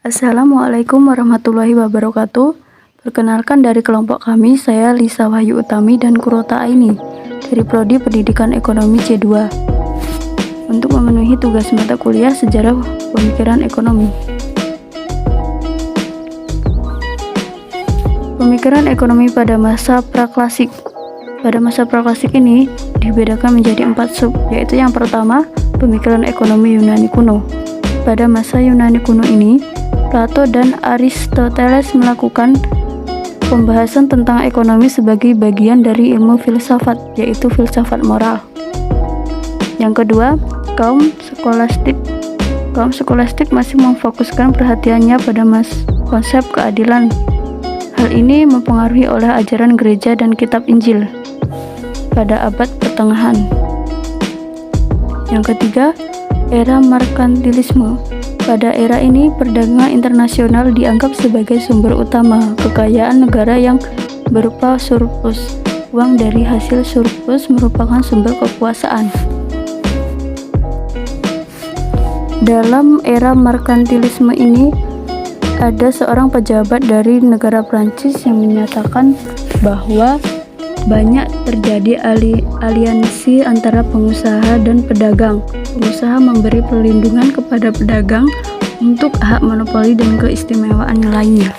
Assalamualaikum warahmatullahi wabarakatuh. Perkenalkan dari kelompok kami, saya Lisa Wahyu Utami dan Kurota Aini dari Prodi Pendidikan Ekonomi C2 untuk memenuhi tugas mata kuliah Sejarah Pemikiran Ekonomi. Pemikiran ekonomi pada masa praklasik. Pada masa praklasik ini dibedakan menjadi 4 sub, yaitu yang pertama, pemikiran ekonomi Yunani kuno. Pada masa Yunani kuno ini, Plato dan Aristoteles melakukan pembahasan tentang ekonomi sebagai bagian dari ilmu filsafat, yaitu filsafat moral. Yang kedua, kaum skolastik masih memfokuskan perhatiannya pada konsep keadilan. Hal ini mempengaruhi oleh ajaran gereja dan kitab Injil pada abad pertengahan. Yang ketiga, era merkantilisme. Pada era ini, perdagangan internasional dianggap sebagai sumber utama kekayaan negara yang berupa surplus. Uang dari hasil surplus merupakan sumber kekuasaan. Dalam era merkantilisme ini, ada seorang pejabat dari negara Prancis yang menyatakan bahwa banyak terjadi aliansi antara pengusaha dan pedagang. Pengusaha memberi perlindungan kepada pedagang untuk hak monopoli dan keistimewaan lainnya.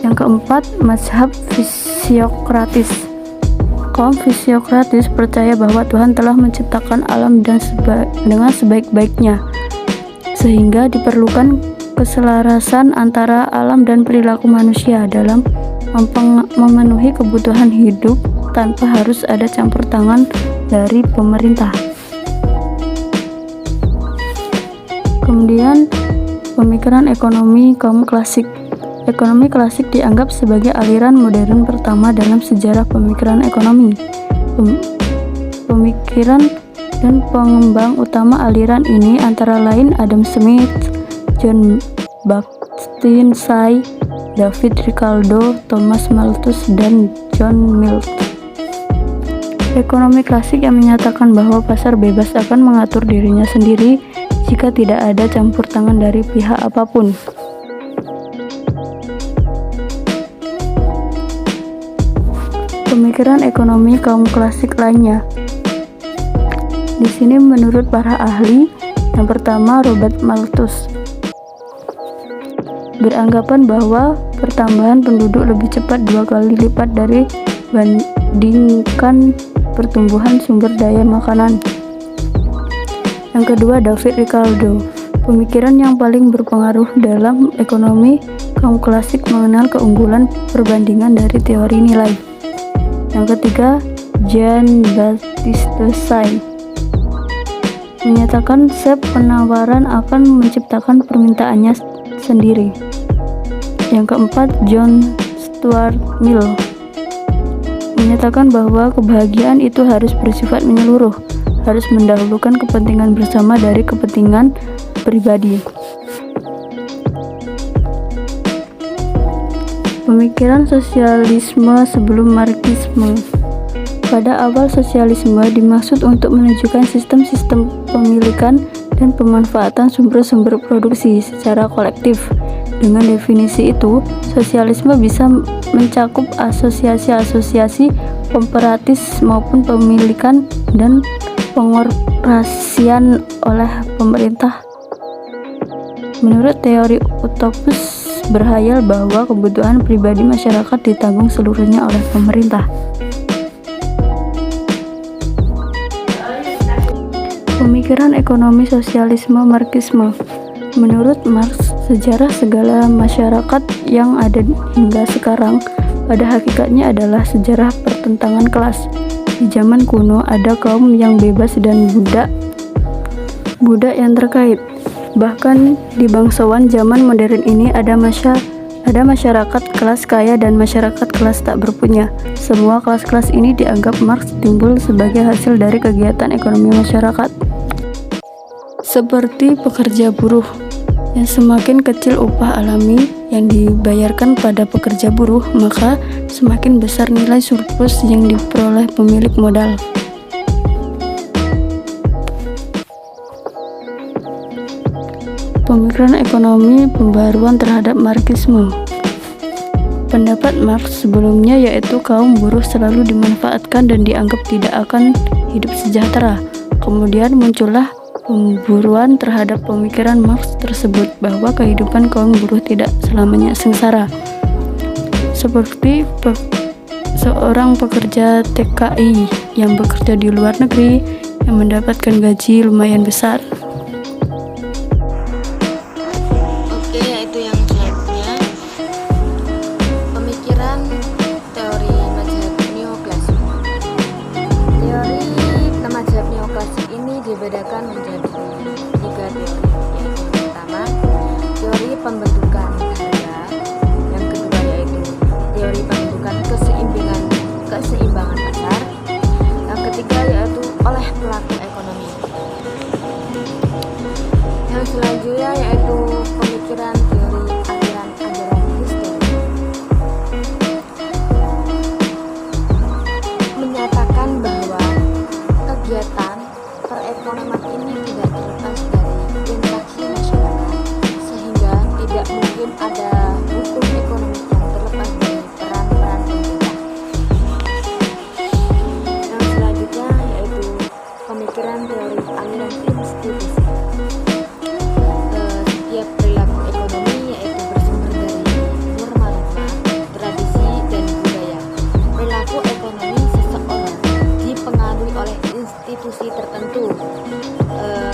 Yang keempat, mazhab fisiokratis. Kaum fisiokratis percaya bahwa Tuhan telah menciptakan alam dengan sebaik-baiknya, sehingga diperlukan keselarasan antara alam dan perilaku manusia dalam memenuhi kebutuhan hidup tanpa harus ada campur tangan dari pemerintah. Kemudian, pemikiran ekonomi kaum klasik. Ekonomi klasik dianggap sebagai aliran modern pertama dalam sejarah pemikiran ekonomi. Pemikiran dan pengembang utama aliran ini antara lain Adam Smith, John Bastian Say, David Ricardo, Thomas Malthus, dan John Mill. Ekonomi klasik yang menyatakan bahwa pasar bebas akan mengatur dirinya sendiri jika tidak ada campur tangan dari pihak apapun. Pemikiran ekonomi kaum klasik lainnya. Di sini menurut para ahli, yang pertama Robert Malthus beranggapan bahwa pertambahan penduduk lebih cepat 2 kali lipat dari bandingkan pertumbuhan sumber daya makanan. Yang kedua, David Ricardo. Pemikiran yang paling berpengaruh dalam ekonomi kaum klasik mengenal keunggulan perbandingan dari teori nilai. Yang ketiga, Jean Baptiste Say menyatakan penawaran akan menciptakan permintaannya sendiri. Yang keempat, John Stuart Mill menyatakan bahwa kebahagiaan itu harus bersifat menyeluruh, harus mendahulukan kepentingan bersama dari kepentingan pribadi. Pemikiran sosialisme sebelum marxisme. Pada awal sosialisme dimaksud untuk menunjukkan sistem-sistem pemilikan dan pemanfaatan sumber-sumber produksi secara kolektif. Dengan definisi itu, sosialisme bisa mencakup asosiasi-asosiasi kooperatif maupun pemilikan dan pengorganisasian oleh pemerintah. Menurut teori utopus, berhayal bahwa kebutuhan pribadi masyarakat ditanggung seluruhnya oleh pemerintah. Pemikiran ekonomi sosialisme marxisme. Menurut Marx, sejarah segala masyarakat yang ada hingga sekarang pada hakikatnya adalah sejarah pertentangan kelas. Di zaman kuno ada kaum yang bebas dan budak yang terkait. Bahkan di bangsawan zaman modern ini ada masyarakat kelas kaya dan masyarakat kelas tak berpunya. Semua kelas-kelas ini dianggap Marx timbul sebagai hasil dari kegiatan ekonomi masyarakat. Seperti pekerja buruh, yang semakin kecil upah alami yang dibayarkan pada pekerja buruh, maka semakin besar nilai surplus yang diperoleh pemilik modal. Pemikiran ekonomi pembaruan terhadap Marxisme. Pendapat Marx sebelumnya yaitu kaum buruh selalu dimanfaatkan dan dianggap tidak akan hidup sejahtera. Kemudian muncullah pemburuan terhadap pemikiran Marx tersebut bahwa kehidupan kaum buruh tidak selamanya sengsara. Seperti seorang pekerja TKI yang bekerja di luar negeri yang mendapatkan gaji lumayan besar. Dibedakan menjadi 3 teori, yaitu yang pertama teori pembentukan harga, yang kedua yaitu teori pembentukan keseimbangan pasar, yang ketiga yaitu oleh pelaku ekonomi. Yang selanjutnya yaitu pemikiran teori aliran histori, menyatakan bahwa kegiatan perekonomian ini tidak terlepas dari interaksi masyarakat, sehingga tidak mungkin ada hukum ekonomi yang terlepas dari peran-peran pemerintah. Yang selanjutnya yaitu pemikiran teori aliran institusi. Setiap perilaku ekonomi yaitu bersumber dari norma-norma, tradisi, dan budaya. Perilaku ekonomi seseorang dipengaruhi oleh institusi tertentu.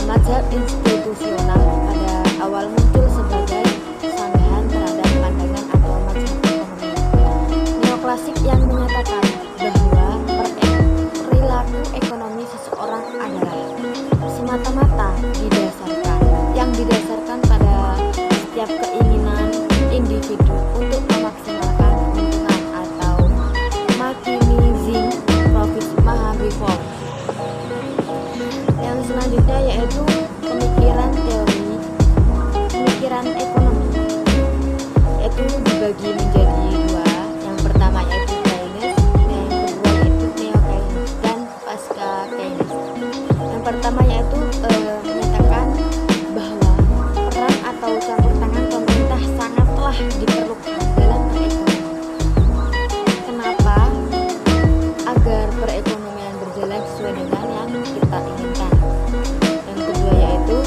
Mazhab institusional pada awal muncul sebagai sanggahan terhadap pandangan atau mazhab ekonomi neoklasik yang menyatakan bahwa perilaku ekonomi seseorang adalah semata-mata didasarkan pada setiap keinginan individu untuk memaksimalkan keuntungan atau maximizing profit reform. Yang selanjutnya yaitu pemikiran ekonomi, yaitu dibagi menjadi 2. Yang pertama yaitu Keynes, yang kedua yaitu neo-Keynes dan pasca Keynes. Yang pertama yaitu menyatakan bahwa peran atau campur tangan pemerintah sangatlah diperlukan dalam perekonomian. Kenapa? Agar perekonomian berjalan sesuai dengan yang kita inginkan. Yang kedua yaitu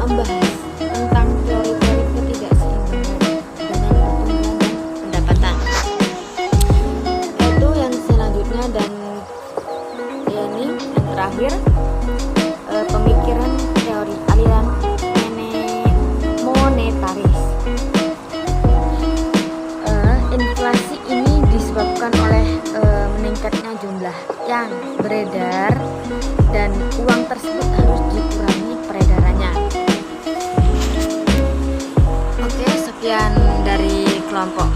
membahas tentang teori-teori ketidakseimbangan dengan pertumbuhan dan pendapatan. Itu yang selanjutnya, dan ini yang terakhir pemikiran teori aliran monetaris. Inflasi ini disebabkan oleh meningkatnya jumlah yang beredar dan uang tersebut harus dikurangi peredarannya. Oke, sekian dari kelompok